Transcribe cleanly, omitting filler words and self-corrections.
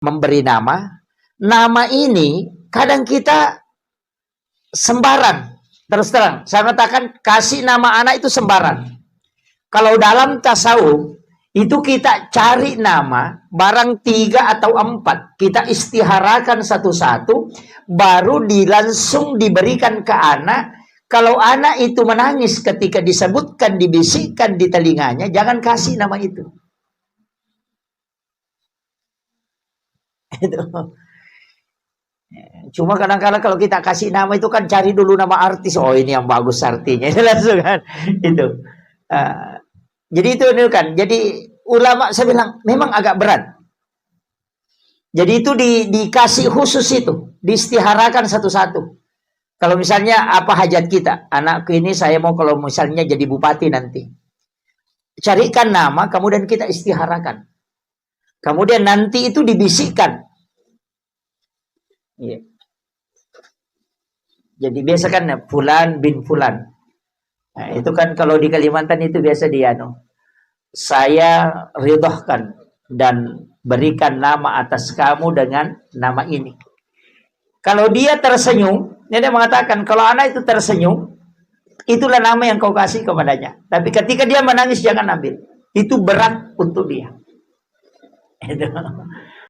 memberi nama. Nama ini kadang kita sembarang. Terus terang, saya katakan kasih nama anak itu sembarang. Kalau dalam tasawuf, itu kita cari nama, barang 3 atau 4. Kita istiharakan satu-satu, baru langsung diberikan ke anak. Kalau anak itu menangis ketika disebutkan, dibisikkan di telinganya, jangan kasih nama itu. Cuma kadang-kadang kalau kita kasih nama itu kan cari dulu nama artis. Oh, ini yang bagus artinya. Langsung kan. Itu. Jadi itu kan. Jadi ulama saya bilang memang agak berat. Jadi itu dikasih khusus itu. Diistiharakan satu-satu. Kalau misalnya apa hajat kita. Anakku ini saya mau kalau misalnya jadi bupati nanti. Carikan nama kemudian kita istiharakan. Kemudian nanti itu dibisikkan. Iya. Jadi biasa kan Fulan bin Fulan. Nah, itu kan kalau di Kalimantan itu biasa saya ridhohkan dan berikan nama atas kamu dengan nama ini. Kalau dia tersenyum, dia mengatakan kalau anak itu tersenyum, itulah nama yang kau kasih kepadanya. Tapi ketika dia menangis jangan ambil. Itu berat untuk dia. Itu.